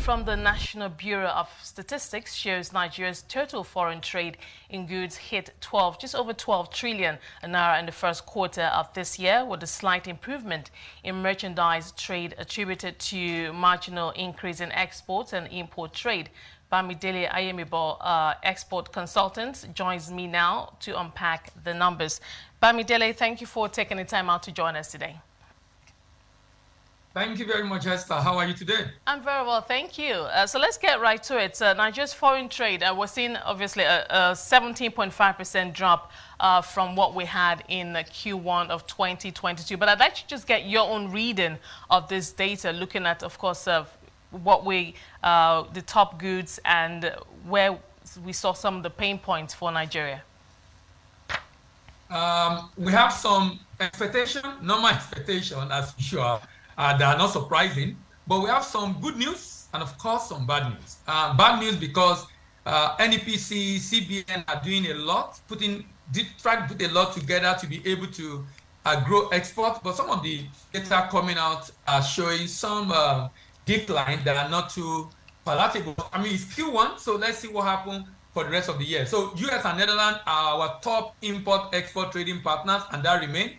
from the National Bureau of Statistics shows Nigeria's total foreign trade in goods hit just over 12 trillion naira in the first quarter of this year, with a slight improvement in merchandise trade attributed to marginal increase in exports and import trade. Bamidele export consultant, joins me now to unpack the numbers. Bamidele, thank you for taking the time out to join us today. Thank you very much, Esther. How are you today? I'm very well, thank you. So let's get right to it. Nigeria's foreign trade, we're seeing obviously a 17.5% drop from what we had in Q1 of 2022. But I'd like to just get your own reading of this data, looking at, of course, the top goods and where we saw some of the pain points for Nigeria. We have some expectation, normal expectation, as usual. That are not surprising, but we have some good news and, of course, some bad news. Bad news because NEPC, CBN are doing a lot, trying to put a lot together to be able to grow export, but some of the data coming out are showing some decline that are not too palatable. I mean, it's Q1, so let's see what happens for the rest of the year. So US and Netherlands are our top import-export trading partners, and that remains.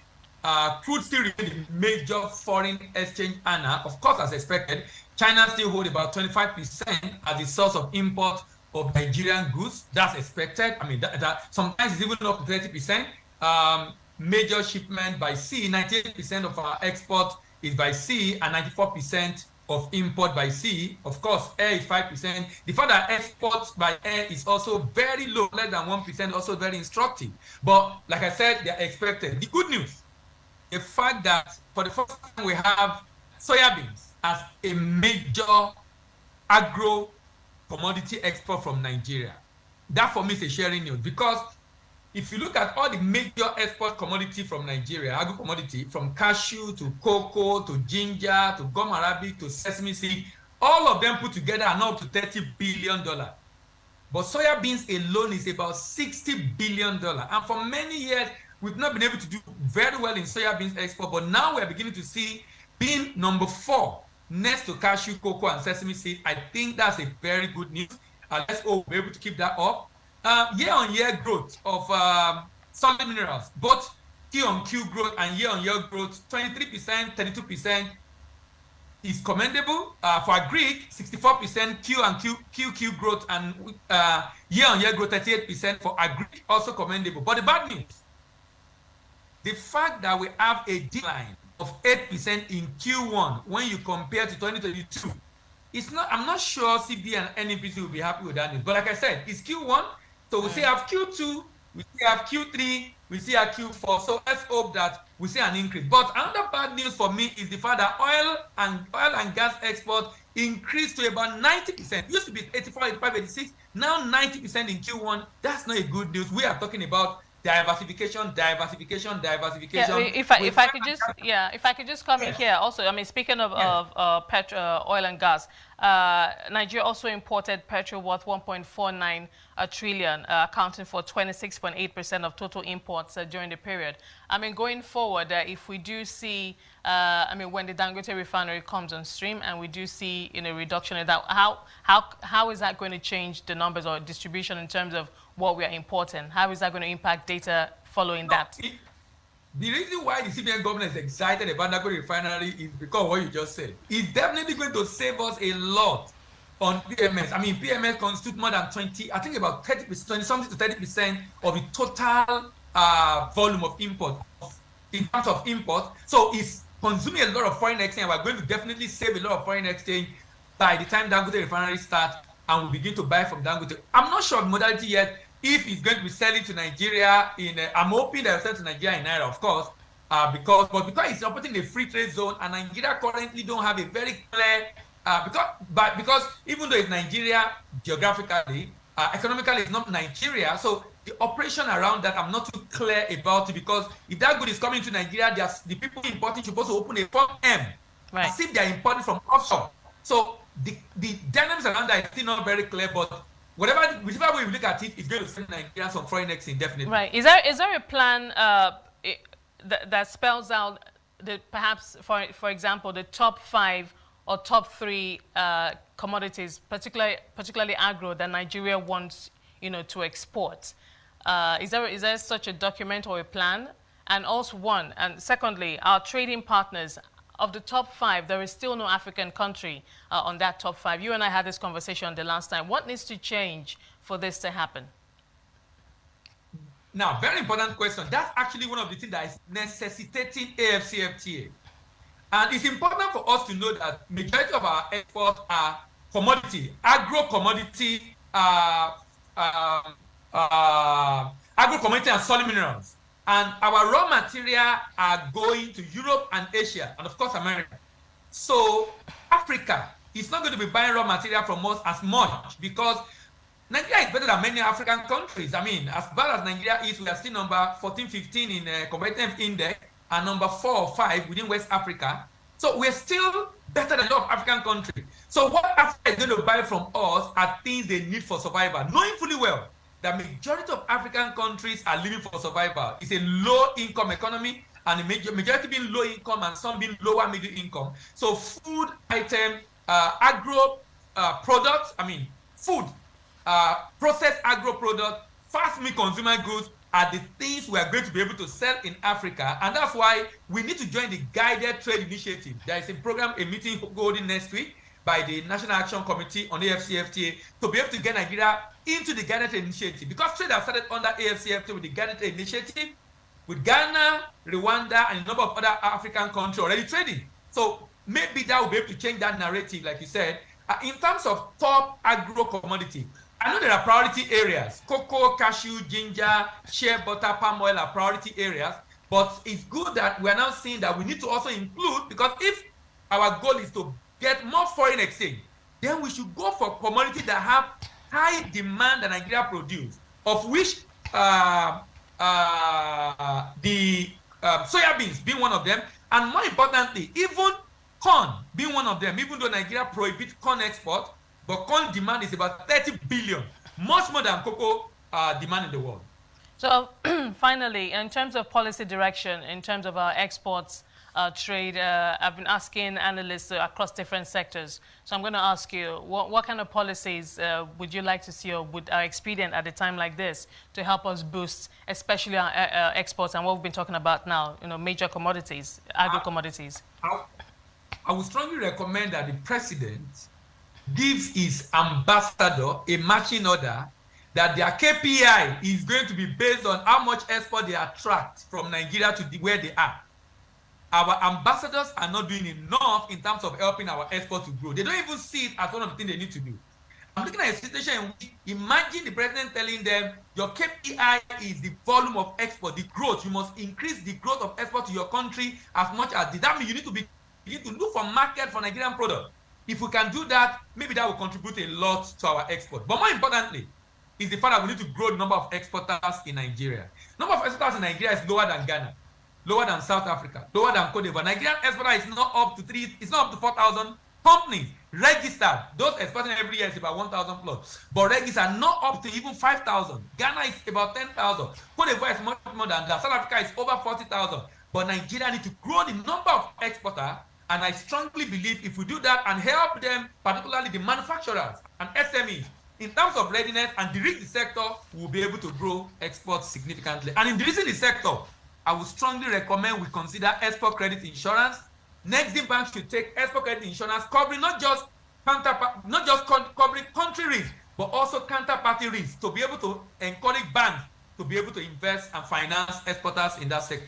Crude still remains the major foreign exchange earner. Of course, as expected, China still holds about 25% as the source of import of Nigerian goods. That's expected. I mean, that sometimes it's even up to 30%. Major shipment by sea, 98% of our export is by sea and 94% of import by sea. Of course, air is 5%. The fact that exports by air is also very low, less than 1%, also very instructive. But like I said, they're expected. The good news, the fact that for the first time we have soybeans as a major agro commodity export from Nigeria. That for me is a sharing news, because if you look at all the major export commodity from Nigeria, agro commodity, from cashew to cocoa to ginger to gum arabic to sesame seed, all of them put together are now up to $30 billion. But soybeans alone is about $60 billion. And for many years, we've not been able to do very well in soybeans export, but now we're beginning to see being number 4 next to cashew, cocoa, and sesame seed. I think that's a very good news. Let's hope we're able to keep that up. Year-on-year growth of solid minerals, both Q-on-Q growth and year-on-year growth, 23%, 32% is commendable. For agric, 64% Q-on-Q growth and year-on-year growth, 38% for agric, also commendable. But the bad news, the fact that we have a decline of 8% in Q1 when you compare to 2022, it's not. I'm not sure CB and NEPC will be happy with that news. But like I said, it's Q1, so we still have Q2, we still have Q3, we still have Q4. So let's hope that we see an increase. But another bad news for me is the fact that oil and gas export increased to about 90%. It used to be 84, 85, 86. Now 90% in Q1. That's not a good news. We are talking about diversification. Yeah, if I could just come in here also. I mean, speaking of oil and gas, Nigeria also imported petrol worth 1.49 trillion, accounting for 26.8% of total imports during the period. I mean, going forward, if we do see, when the Dangote refinery comes on stream and we do see a reduction in that, how is that going to change the numbers or distribution in terms of what we are importing? How is that going to impact data following that? The reason why the CBN government is excited about Dangote refinery is because of what you just said. It's definitely going to save us a lot on PMS. I mean, PMS constitutes more than 20, I think about 30%, 20 something to 30% of the total volume of import, in terms of import. So it's consuming a lot of foreign exchange. We're going to definitely save a lot of foreign exchange by the time Dangote refinery starts and we begin to buy from Dangote. I'm not sure of modality yet. If it's going to be selling to Nigeria I'm hoping they'll sell to Nigeria in Naira, of course, because it's operating in a free trade zone, and Nigeria currently don't have a very clear, because even though it's Nigeria geographically, economically it's not Nigeria, so the operation around that I'm not too clear about it, because if that good is coming to Nigeria, the people importing supposed to open a Form M, right, as if they're importing from offshore. So the dynamics around that is still not very clear, but whichever way we look at it, it's going to send Nigeria some foreign exchange, definitely. Right. Is there a plan that spells out perhaps, for example, the top 5 or top 3 commodities, particularly agro, that Nigeria wants, to export? Is there such a document or a plan? And also and secondly, our trading partners, of the top 5, there is still no African country on that top 5. You and I had this conversation the last time. What needs to change for this to happen? Now, very important question. That's actually one of the things that is necessitating AFCFTA. And it's important for us to know that majority of our exports are commodity, agro-commodity, agro-commodity and solid minerals. And our raw material are going to Europe and Asia, and of course, America. So Africa is not going to be buying raw material from us as much because Nigeria is better than many African countries. I mean, as bad as Nigeria is, we are still number 14, 15 in competitive index and number 4 or 5 within West Africa. So we're still better than a lot of African countries. So what Africa is going to buy from us are things they need for survival, knowing fully well the majority of African countries are living for survival. It's a low-income economy, and the majority being low income and some being lower middle income. So food item, agro products, food, processed agro products, fast-moving consumer goods are the things we are going to be able to sell in Africa. And that's why we need to join the Guided Trade Initiative. There is a meeting holding next week by the National Action Committee on AFCFTA to be able to get Nigeria into the Guided Trade Initiative. Because trade has started under AFCFTA with the Guided Trade Initiative, with Ghana, Rwanda, and a number of other African countries already trading. So maybe that will be able to change that narrative, like you said. In terms of top agro commodity, I know there are priority areas. Cocoa, cashew, ginger, shea butter, palm oil are priority areas. But it's good that we are now seeing that we need to also include, because if our goal is to get more foreign exchange, then we should go for commodities that have high demand that Nigeria produce, of which the soya beans being one of them, and more importantly, even corn being one of them, even though Nigeria prohibits corn export, but corn demand is about 30 billion, much more than cocoa demand in the world. So finally, in terms of policy direction, in terms of our exports, trade, I've been asking analysts across different sectors. So I'm going to ask you, what kind of policies would you like to see or would are expedient at a time like this to help us boost, especially our exports and what we've been talking about now, major commodities, agro-commodities? I would strongly recommend that the president gives his ambassador a matching order that their KPI is going to be based on how much export they attract from Nigeria to where they are. Our ambassadors are not doing enough in terms of helping our export to grow. They don't even see it as one of the things they need to do. I'm looking at a situation in which, imagine the president telling them, your KPI is the volume of export, the growth. You must increase the growth of export to your country as much as did. That means you need to begin to look for market for Nigerian products. If we can do that, maybe that will contribute a lot to our export. But more importantly, is the fact that we need to grow the number of exporters in Nigeria. Number of exporters in Nigeria is lower than Ghana, lower than South Africa, lower than Cote d'Ivoire. Nigerian exporter is not up to it's not up to 4,000 companies registered. Those exporting every year is about 1,000 plus. But registered not up to even 5,000. Ghana is about 10,000. Cote d'Ivoire is much more than that. South Africa is over 40,000. But Nigeria needs to grow the number of exporters. And I strongly believe if we do that and help them, particularly the manufacturers and SMEs, in terms of readiness and de-risk the sector, we'll be able to grow exports significantly. And in de-risking the sector, I would strongly recommend we consider export credit insurance. Next-in bank should take export credit insurance, covering not just covering country risk, but also counterparty risk to be able to encourage banks to be able to invest and finance exporters in that sector.